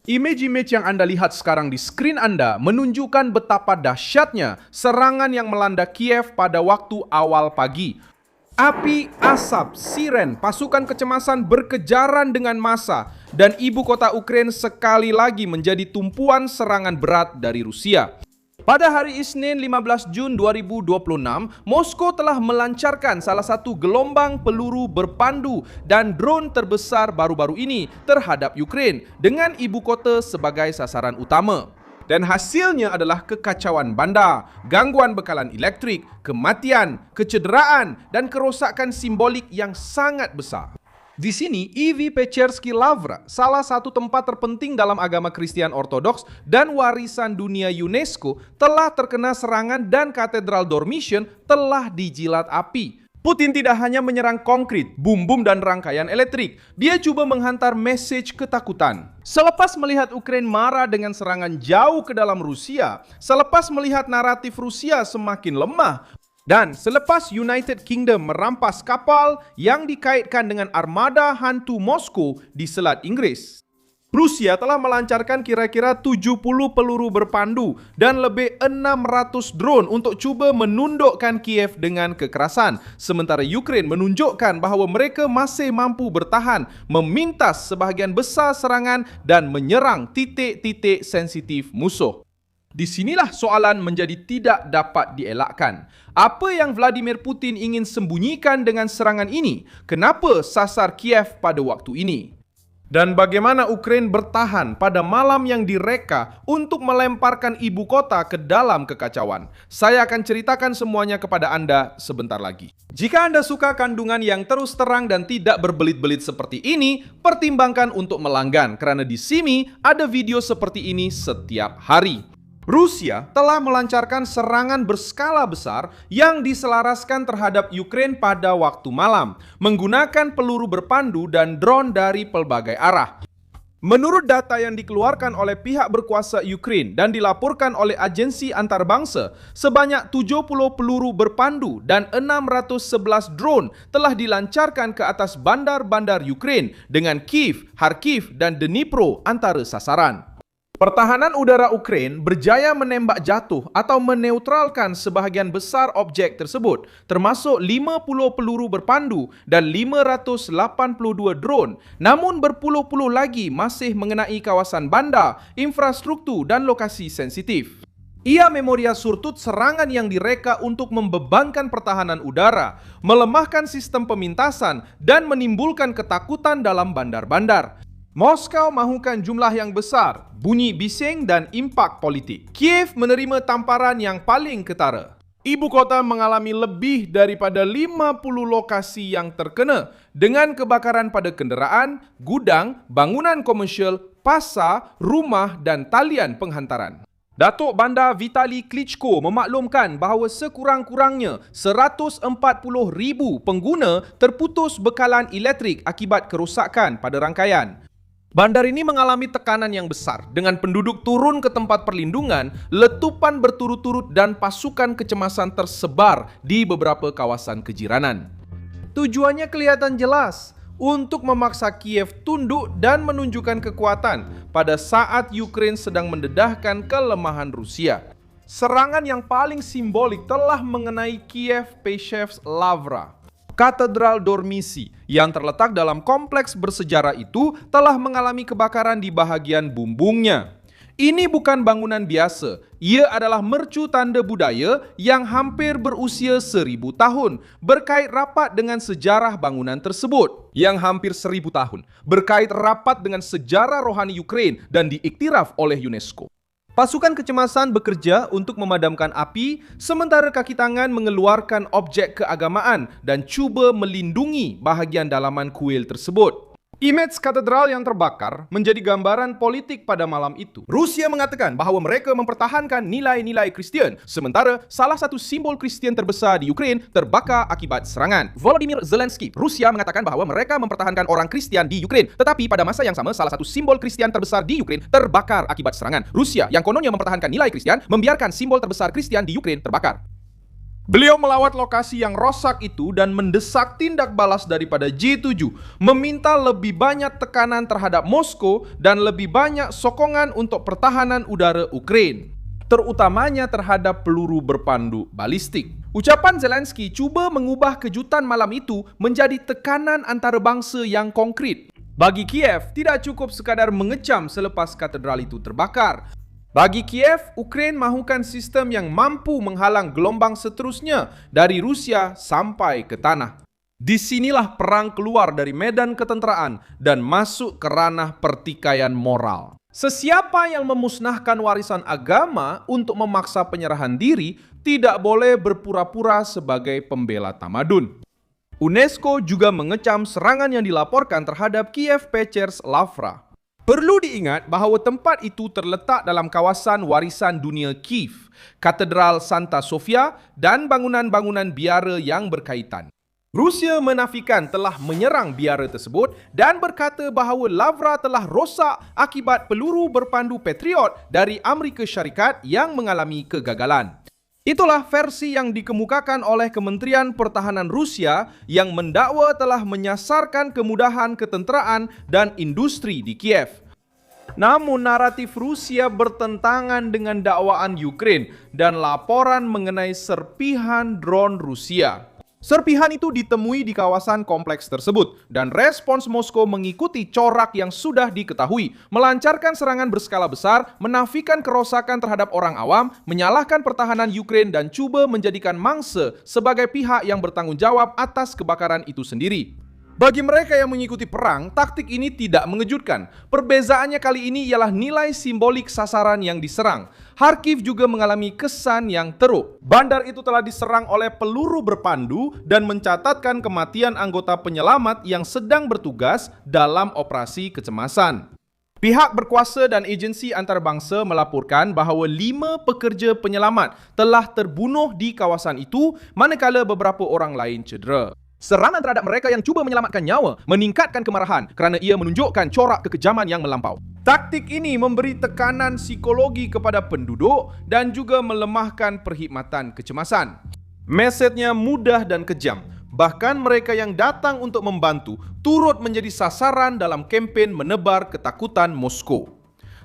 Image-image yang Anda lihat sekarang di skrin Anda menunjukkan betapa dahsyatnya serangan yang melanda Kiev pada waktu awal pagi. Api, asap, siren, pasukan kecemasan berkejaran dengan massa, dan ibu kota Ukraina sekali lagi menjadi tumpuan serangan berat dari Rusia. Pada hari Isnin 15 Jun 2026, Moskow telah melancarkan salah satu gelombang peluru berpandu dan drone terbesar baru-baru ini terhadap Ukraina dengan ibu kota sebagai sasaran utama. Dan hasilnya adalah kekacauan bandar, gangguan bekalan elektrik, kematian, kecederaan dan kerosakan simbolik yang sangat besar. Di sini, Ivi Pechersky Lavra, salah satu tempat terpenting dalam agama Kristen Ortodoks dan warisan dunia UNESCO, telah terkena serangan dan Katedral Dormition telah dijilat api. Putin tidak hanya menyerang konkrit, bum-bum dan rangkaian elektrik. Dia coba menghantar message ketakutan. Selepas melihat Ukraina marah dengan serangan jauh ke dalam Rusia, selepas melihat naratif Rusia semakin lemah, dan selepas United Kingdom merampas kapal yang dikaitkan dengan armada hantu Moskow di Selat Inggris, Rusia telah melancarkan kira-kira 70 peluru berpandu dan lebih 600 drone untuk cuba menundukkan Kiev dengan kekerasan. Sementara Ukraina menunjukkan bahawa mereka masih mampu bertahan, memintas sebahagian besar serangan dan menyerang titik-titik sensitif musuh. Disinilah soalan menjadi tidak dapat dielakkan. Apa yang Vladimir Putin ingin sembunyikan dengan serangan ini? Kenapa sasar Kiev pada waktu ini? Dan bagaimana Ukraina bertahan pada malam yang direka untuk melemparkan ibu kota ke dalam kekacauan? Saya akan ceritakan semuanya kepada Anda sebentar lagi. Jika Anda suka kandungan yang terus terang dan tidak berbelit-belit seperti ini, pertimbangkan untuk melanggan karena di sini ada video seperti ini setiap hari. Rusia telah melancarkan serangan berskala besar yang diselaraskan terhadap Ukraina pada waktu malam, menggunakan peluru berpandu dan drone dari pelbagai arah. Menurut data yang dikeluarkan oleh pihak berkuasa Ukraina dan dilaporkan oleh agensi antarbangsa, sebanyak 70 peluru berpandu dan 611 drone telah dilancarkan ke atas bandar-bandar Ukraina dengan Kiev, Kharkiv dan Dnipro antara sasaran. Pertahanan udara Ukraina berjaya menembak jatuh atau meneutralkan sebahagian besar objek tersebut, termasuk 50 peluru berpandu dan 582 drone. Namun berpuluh-puluh lagi masih mengenai kawasan bandar, infrastruktur dan lokasi sensitif. Ia memoria surtut serangan yang direka untuk membebankan pertahanan udara, melemahkan sistem pemintasan dan menimbulkan ketakutan dalam bandar-bandar. Moskow mahukan jumlah yang besar, bunyi bising dan impak politik. Kiev menerima tamparan yang paling ketara. Ibu kota mengalami lebih daripada 50 lokasi yang terkena dengan kebakaran pada kenderaan, gudang, bangunan komersial, pasar, rumah dan talian penghantaran. Datuk Bandar Vitali Klitschko memaklumkan bahawa sekurang-kurangnya 140,000 pengguna terputus bekalan elektrik akibat kerosakan pada rangkaian. Bandar ini mengalami tekanan yang besar dengan penduduk turun ke tempat perlindungan, letupan berturut-turut dan pasukan kecemasan tersebar di beberapa kawasan kejiranan. Tujuannya kelihatan jelas, untuk memaksa Kiev tunduk dan menunjukkan kekuatan pada saat Ukraina sedang mendedahkan kelemahan Rusia. Serangan yang paling simbolik telah mengenai Kiev Pechersky Lavra. Katedral Dormition yang terletak dalam kompleks bersejarah itu telah mengalami kebakaran di bahagian bumbungnya. Ini bukan bangunan biasa, ia adalah mercu tanda budaya yang hampir berusia 1000 tahun, berkait rapat dengan sejarah bangunan tersebut. Yang hampir 1000 tahun, berkait rapat dengan sejarah rohani Ukraina dan diiktiraf oleh UNESCO. Pasukan kecemasan bekerja untuk memadamkan api, sementara kaki tangan mengeluarkan objek keagamaan dan cuba melindungi bahagian dalaman kuil tersebut. Image katedral yang terbakar menjadi gambaran politik pada malam itu. Rusia mengatakan bahawa mereka mempertahankan nilai-nilai Kristian, sementara salah satu simbol Kristian terbesar di Ukraina terbakar akibat serangan. Volodymyr Zelensky, Rusia mengatakan bahawa mereka mempertahankan orang Kristian di Ukraina, tetapi pada masa yang sama salah satu simbol Kristian terbesar di Ukraina terbakar akibat serangan. Rusia yang kononnya mempertahankan nilai Kristian, membiarkan simbol terbesar Kristian di Ukraina terbakar. Beliau melawat lokasi yang rosak itu dan mendesak tindak balas daripada G7, meminta lebih banyak tekanan terhadap Moskow dan lebih banyak sokongan untuk pertahanan udara Ukraina, terutamanya terhadap peluru berpandu balistik. Ucapan Zelensky cuba mengubah kejutan malam itu menjadi tekanan antarabangsa yang konkret. Bagi Kiev, tidak cukup sekadar mengecam selepas katedral itu terbakar. Bagi Kiev, Ukraina mahukan sistem yang mampu menghalang gelombang seterusnya dari Rusia sampai ke tanah. Disinilah perang keluar dari medan ketenteraan dan masuk ke ranah pertikaian moral. Sesiapa yang memusnahkan warisan agama untuk memaksa penyerahan diri tidak boleh berpura-pura sebagai pembela tamadun. UNESCO juga mengecam serangan yang dilaporkan terhadap Kiev Pechers Lavra. Perlu diingat bahawa tempat itu terletak dalam kawasan warisan dunia Kiev, Katedral Santa Sofia dan bangunan-bangunan biara yang berkaitan. Rusia menafikan telah menyerang biara tersebut dan berkata bahawa Lavra telah rosak akibat peluru berpandu Patriot dari Amerika Syarikat yang mengalami kegagalan. Itulah versi yang dikemukakan oleh Kementerian Pertahanan Rusia yang mendakwa telah menyasarkan kemudahan ketenteraan dan industri di Kiev. Namun naratif Rusia bertentangan dengan dakwaan Ukraina dan laporan mengenai serpihan drone Rusia. Serpihan itu ditemui di kawasan kompleks tersebut dan respons Moskow mengikuti corak yang sudah diketahui, melancarkan serangan berskala besar, menafikan kerosakan terhadap orang awam, menyalahkan pertahanan Ukraina dan cuba menjadikan mangsa sebagai pihak yang bertanggung jawab atas kebakaran itu sendiri. Bagi mereka yang mengikuti perang, taktik ini tidak mengejutkan. Perbezaannya kali ini ialah nilai simbolik sasaran yang diserang. Kharkiv juga mengalami kesan yang teruk. Bandar itu telah diserang oleh peluru berpandu dan mencatatkan kematian anggota penyelamat yang sedang bertugas dalam operasi kecemasan. Pihak berkuasa dan agensi antarabangsa melaporkan bahawa 5 pekerja penyelamat telah terbunuh di kawasan itu, manakala beberapa orang lain cedera. Serangan terhadap mereka yang cuba menyelamatkan nyawa meningkatkan kemarahan kerana ia menunjukkan corak kekejaman yang melampau. Taktik ini memberi tekanan psikologi kepada penduduk dan juga melemahkan perkhidmatan kecemasan. Mesejnya mudah dan kejam. Bahkan mereka yang datang untuk membantu turut menjadi sasaran dalam kempen menebar ketakutan Moskow.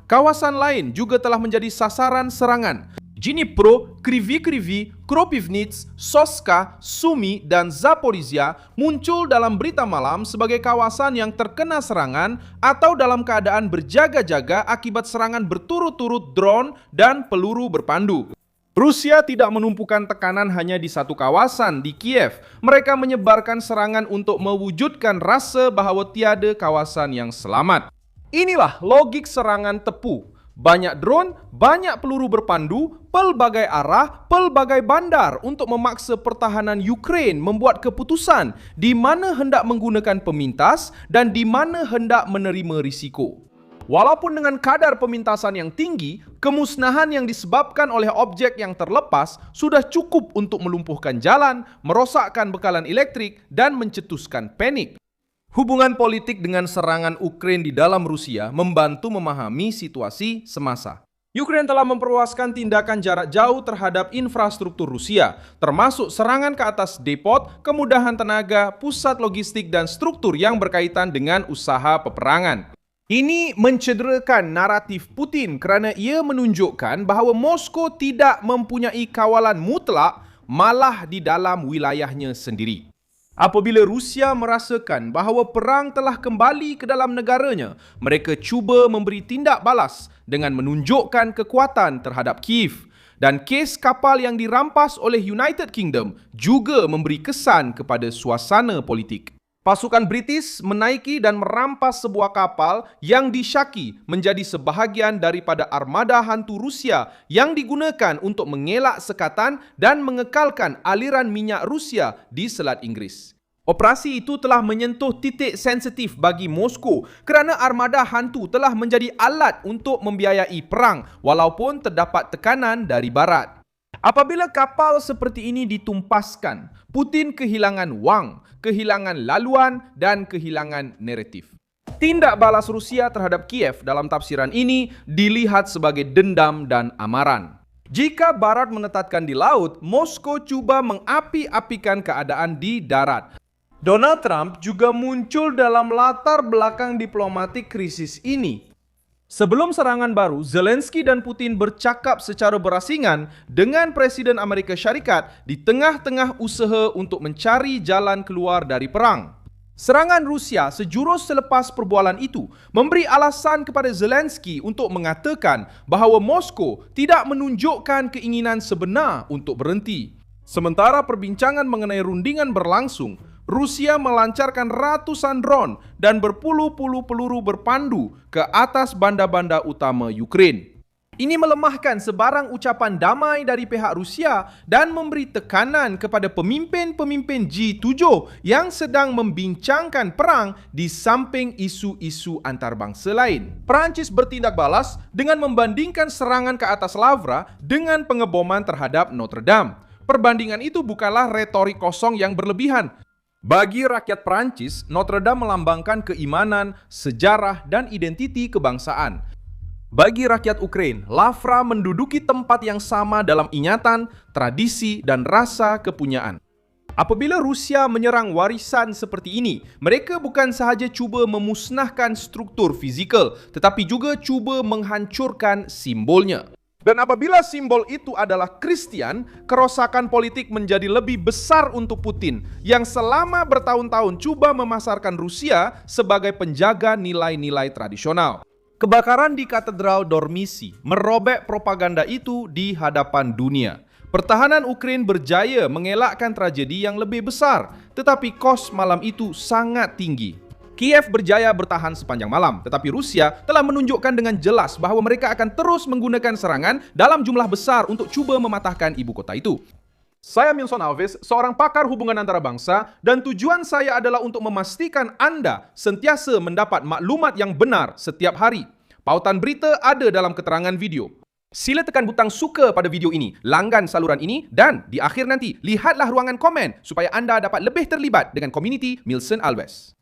Kawasan lain juga telah menjadi sasaran serangan. Dnipro, Kryvyi, Kropivnits, Soska, Sumy, dan Zaporizhia muncul dalam berita malam sebagai kawasan yang terkena serangan atau dalam keadaan berjaga-jaga akibat serangan berturut-turut drone dan peluru berpandu. Rusia tidak menumpukan tekanan hanya di satu kawasan di Kiev. Mereka menyebarkan serangan untuk mewujudkan rasa bahawa tiada kawasan yang selamat. Inilah logik serangan tepu. Banyak drone, banyak peluru berpandu, pelbagai arah, pelbagai bandar untuk memaksa pertahanan Ukraina membuat keputusan di mana hendak menggunakan pemintas dan di mana hendak menerima risiko. Walaupun dengan kadar pemintasan yang tinggi, kemusnahan yang disebabkan oleh objek yang terlepas sudah cukup untuk melumpuhkan jalan, merosakkan bekalan elektrik dan mencetuskan panik. Hubungan politik dengan serangan Ukraina di dalam Rusia membantu memahami situasi semasa. Ukraina telah memperluaskan tindakan jarak jauh terhadap infrastruktur Rusia, termasuk serangan ke atas depot, kemudahan tenaga, pusat logistik dan struktur yang berkaitan dengan usaha peperangan. Ini mencederakan naratif Putin kerana ia menunjukkan bahawa Moskow tidak mempunyai kawalan mutlak malah di dalam wilayahnya sendiri. Apabila Rusia merasakan bahawa perang telah kembali ke dalam negaranya, mereka cuba memberi tindak balas dengan menunjukkan kekuatan terhadap Kiev. Dan kes kapal yang dirampas oleh United Kingdom juga memberi kesan kepada suasana politik. Pasukan British menaiki dan merampas sebuah kapal yang disyaki menjadi sebahagian daripada armada hantu Rusia yang digunakan untuk mengelak sekatan dan mengekalkan aliran minyak Rusia di Selat Inggeris. Operasi itu telah menyentuh titik sensitif bagi Moskow kerana armada hantu telah menjadi alat untuk membiayai perang walaupun terdapat tekanan dari barat. Apabila kapal seperti ini ditumpaskan, Putin kehilangan wang, kehilangan laluan dan kehilangan naratif. Tindak balas Rusia terhadap Kiev dalam tafsiran ini dilihat sebagai dendam dan amaran. Jika Barat menetapkan di laut, Moskow cuba mengapi-apikan keadaan di darat. Donald Trump juga muncul dalam latar belakang diplomatik krisis ini. Sebelum serangan baru, Zelensky dan Putin bercakap secara berasingan dengan Presiden Amerika Syarikat di tengah-tengah usaha untuk mencari jalan keluar dari perang. Serangan Rusia sejurus selepas perbualan itu memberi alasan kepada Zelensky untuk mengatakan bahawa Moskow tidak menunjukkan keinginan sebenar untuk berhenti. Sementara perbincangan mengenai rundingan berlangsung, Rusia melancarkan ratusan drone dan berpuluh-puluh peluru berpandu ke atas bandar-bandar utama Ukraine. Ini melemahkan sebarang ucapan damai dari pihak Rusia dan memberi tekanan kepada pemimpin-pemimpin G7 yang sedang membincangkan perang di samping isu-isu antarabangsa lain. Perancis bertindak balas dengan membandingkan serangan ke atas Lavra dengan pengeboman terhadap Notre Dame. Perbandingan itu bukanlah retorik kosong yang berlebihan. Bagi rakyat Perancis, Notre Dame melambangkan keimanan, sejarah, dan identiti kebangsaan. Bagi rakyat Ukraina, Lavra menduduki tempat yang sama dalam ingatan, tradisi, dan rasa kepunyaan. Apabila Rusia menyerang warisan seperti ini, mereka bukan sahaja cuba memusnahkan struktur fizikal, tetapi juga cuba menghancurkan simbolnya. Dan apabila simbol itu adalah Kristian, kerosakan politik menjadi lebih besar untuk Putin yang selama bertahun-tahun cuba memasarkan Rusia sebagai penjaga nilai-nilai tradisional. Kebakaran di Katedral Dormici merobek propaganda itu di hadapan dunia. Pertahanan Ukraina berjaya mengelakkan tragedi yang lebih besar, tetapi kos malam itu sangat tinggi. Kiev berjaya bertahan sepanjang malam, tetapi Rusia telah menunjukkan dengan jelas bahawa mereka akan terus menggunakan serangan dalam jumlah besar untuk cuba mematahkan ibu kota itu. Saya Milson Alves, seorang pakar hubungan antarabangsa, dan tujuan saya adalah untuk memastikan Anda sentiasa mendapat maklumat yang benar setiap hari. Pautan berita ada dalam keterangan video. Sila tekan butang suka pada video ini, langgan saluran ini, dan di akhir nanti, lihatlah ruangan komen supaya anda dapat lebih terlibat dengan komuniti Milson Alves.